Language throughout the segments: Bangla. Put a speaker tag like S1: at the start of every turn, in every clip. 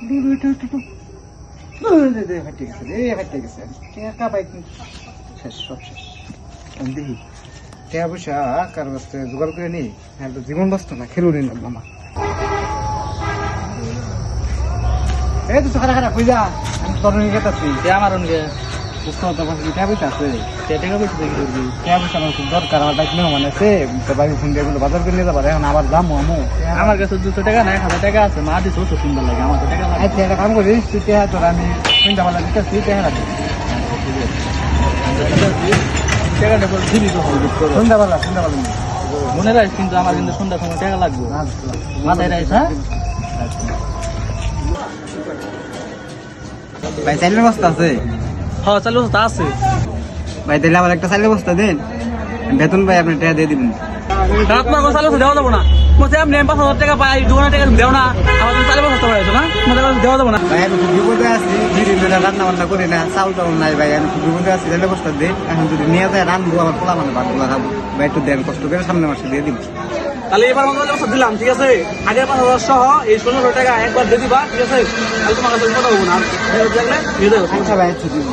S1: দেখি টাকা পয়সা কার কাছ থেকে জোগাড় করে নি, হ্যাঁ তো জীবন বাঁচত না, খেলুন মামা। এই তো খারাপ খারাপ বুঝা আমি তোর নিয়ে গেতাছি আমার অনেকে বুঝতে হতো টাকা পয়সা আছে, টাকা পয়সা দেখি করবি, টাকা পয়সা আমার খুব দরকার। আমার বাইক নিয়েও মানে আছে, তো বাইক ফোন দিয়ে এগুলো বাজার করে নিয়ে যাবার, এখন আবার দাম আমু।
S2: আমার কাছে 200 টাকা নাই, 1000 টাকা আছে, মা দিচ্ছে তো সুন্দর লাগে, আমার তো টাকা লাগে।
S1: আচ্ছা একটা কাম করিস, তুই টাকা তোর আমি সন্ধ্যাবেলা দিতেছি, টাকা রাখি
S2: টাকাটা পরে দিবি তো হবে
S1: সন্ধ্যাবেলা
S2: মনে রাখিস, কিন্তু আমার কিন্তু সন্ধ্যার সময় টাকা লাগবে, মাথায় রাখিস। হ্যাঁ
S1: ভাই চাইলের বস্তা আছে?
S2: হ্যাঁ চালু তা আছে
S1: ভাই তাহলে আমার একটা চাইলের বস্তা দেন, বেতন ভাই আপনি টাকা দিয়ে দিবেন।
S2: আপনার কোনো চালু দেওয়া যাবো না, আমি 5,000 টাকা পাই, 2,000 টাকা দেও না, আমার চালু বস্তা পাইছো না, দেওয়া যাবো না।
S1: ভাই আমি খুব বিপদে আছি, রান্না বান্না করি না, চাউল টাউল নাই ভাই, আমি খুব বিপদে আছি, চাইলের বস্তা দিন। এখন যদি নিয়ে যায় রানবো, আমার পোলা মানে ভাতগুলো খাবো, ভাই একটু দেন কষ্ট করে, সামনে মাসে দিয়ে দিব।
S2: তাহলে এবার বস্তা দিলাম, ঠিক আছে? আগের 5,000 সহ এই 16 টাকা একবার দিয়ে দিবা, ঠিক আছে? তাহলে তোমার কাছে কথা হবো না,
S1: আচ্ছা ভাই আচ্ছা দিব।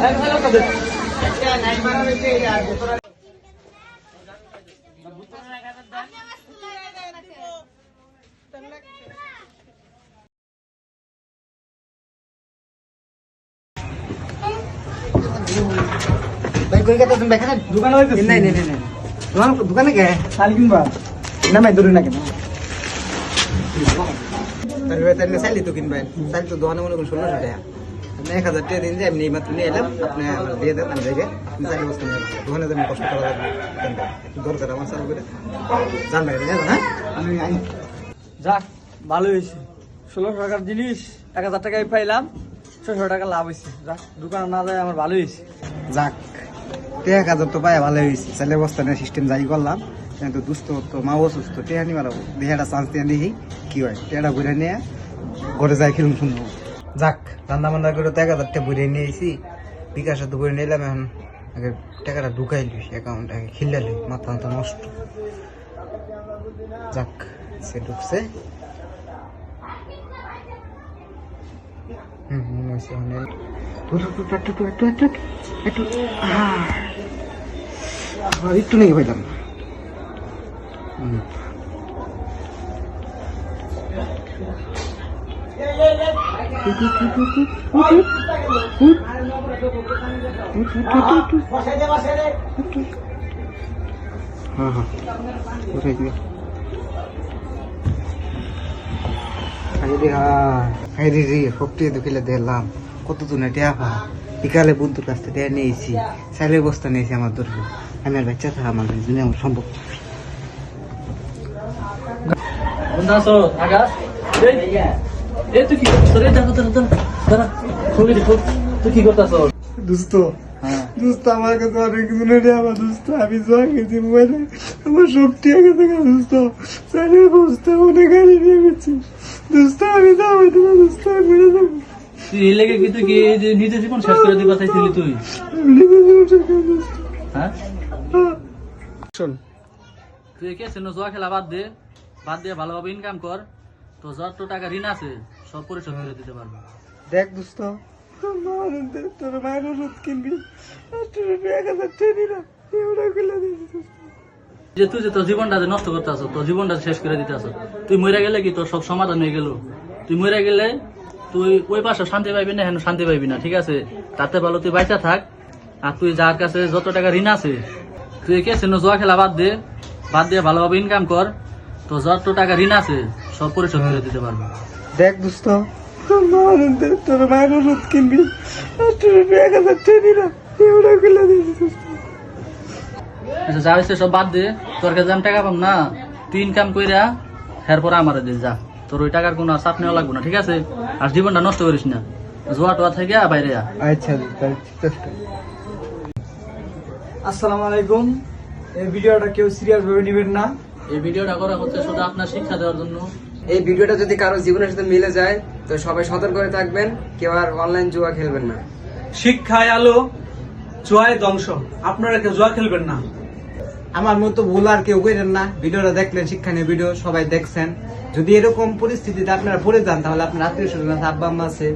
S1: ভাই কই গেছেন ভাই? এখানে দোকানে হইছে? নাই নাই নাই, তোমার দোকানে কে শাল কিনবা না? ভাই দূরে না কেন? তাহলে ভাই তাহলে শালি তো কিনবেন, শালি তো দোকানে মনে করুন 1600 টাকা, আপনি 1000 টাকা দিন, যে এমনি মাত্র নিয়ে এলাম, আপনি আমার দিয়ে দেন, আমি দেখে আপনি শালি বস্তু নেবেন, দোকানে যেমন কষ্ট করা লাগবে একটু দরকার আমার চালু করে জান ভাই, জানো হ্যাঁ? আমি
S2: যাক ভালো হয়েছে, 1600 টাকার জিনিস 1000 টাকায় পাইলাম, 600 টাকা লাভ হয়েছে। যাক দোকানে না যায় আমার ভালো হয়েছে।
S1: যাক 1000 তো পায় ভালো হয়েছে, চালের বস্তা নিয়ে সিস্টেম যাই করলাম, কিন্তু দুস্থ তো মা অসুস্থ, টেহা নি মারাবো, দেখে একটা চান্স দিয়ে দেখি কি হয়, টেহাটা ঘুরে নিয়ে ঘরে যাই খেলুন শুনবো। যাক রান্না বান্না করে তো 1000 টাকা ঘুরে নিয়ে এসি, বিকাশে তো ঘুরে নিলাম, এখন আগে টাকাটা ঢুকাইলি অ্যাকাউন্ট, আগে খিল্লালি, মাথা মাথা নষ্ট। যাক সে ঢুকছে, একটু নেই পাইলাম। হ্যাঁ হ্যাঁ উঠাই দিবে। শক্তি দুঃখিলে দেখলাম কত জনে টেয়া পা, বিকালে বন্ধুর কাছ থেকে নিয়েছি, চাইলের বস্তা নিয়েছি আমার ধরবো, আমি আর বাচ্চা থাকা আমার আমার সম্ভব। দোস্ত আমার কাছে অনেক জনে নেওয়া, দোস্ত আমি জোয়া গেছি মোবাইলে, আমার শক্তি আগে থেকে দোস্ত, চাইলের বস্তা অনেক গাড়ি নিয়ে গেছি দোস্ত, আমি যাবো না দোস্ত, ঘুরে যাবো।
S2: তুই এই লেগে কি তুই কি নিজের জীবন শেষ করে দিতে চাইছিলি তুই? হ্যাঁ
S1: শোন,
S2: তুই কে ছিল জুয়া খেলা বাদ দে, বাদ দিয়ে ভালোভাবে ইনকাম কর, তো যত টাকা ঋণ আছে সব পরিশোধ করে দিতে পারবো।
S1: দেখ দোস্ত, তোর মায়ের ওষুধ কিনবি, 1000 টাকা দিলাম,
S2: যে তুই যে তোর জীবনটা যে নষ্ট করতে আসো, তোর জীবনটা শেষ করে দিতে আসো, তুই মরে গেলে কি তোর সব সমাধান হয়ে গেল? তুই মরে গেলে তুই ওই পাশে শান্তি পাইবি না, হেন শান্তি পাইবি না, ঠিক আছে? তাতে ভালো তুই বাইচা থাক, আর তুই যার কাছে যত টাকা ঋণ আছে, তুই কে ছিল জুয়া খেলা বাদ দে, বাদ দিয়ে ভালোভাবে ইনকাম কর, তো যত টাকা ঋণ আছে সব পরিশোধ করে দিতে পারবো।
S1: দেখ দোস্ত, তোর মায়ের ওষুধ কিনবি, 1000 টাকা দিলাম,
S2: আচ্ছা যা হয়েছে সব বাদ দে, তোর কাছে আমি টাকা পাম না, তুই ইনকাম কইরা এরপর আমার দে, যা, তোর ওই টাকার কোনো চাপ নেওয়া লাগবে না, ঠিক আছে? আর জীবনটা নষ্ট করিস না, জোয়া টোয়া থেকে বাইরে যা।
S1: আচ্ছা
S3: আসসালামু আলাইকুম। এই ভিডিওটা কেউ সিরিয়াস ভাবে নেবেন না,
S2: এই ভিডিওটা করা হচ্ছে শুধু আপনার শিক্ষা দেওয়ার জন্য।
S3: এই ভিডিওটা যদি কারো জীবনের সাথে মিলে যায় তো সবাই সতর্ক হয়ে থাকবেন, কেউ আর অনলাইন জুয়া খেলবেন না।
S4: শিক্ষায় আলো, জুয়ায় ধ্বংস, আপনারা কেউ জুয়া খেলবেন না।
S1: আমার মতো ভুল আর কেউ করেন না। ভিডিওটা দেখলেন, শিক্ষণীয় ভিডিও, সবাই দেখছেন। যদি এরকম পরিস্থিতিতে আপনারা পড়ে যান, তাহলে আপনার আত্মীয় স্বজন আছে, আব্বা আম্মা আছে,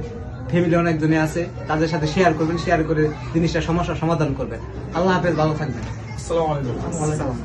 S1: ফ্যামিলি অনেকজনই আছে, তাদের সাথে শেয়ার করবেন, শেয়ার করে জিনিসটা সমস্যার সমাধান করবেন। আল্লাহ হাফেজ, ভালো থাকবেন।
S4: আসসালামু আলাইকুম।
S1: ওয়ালাইকুম আসসালাম।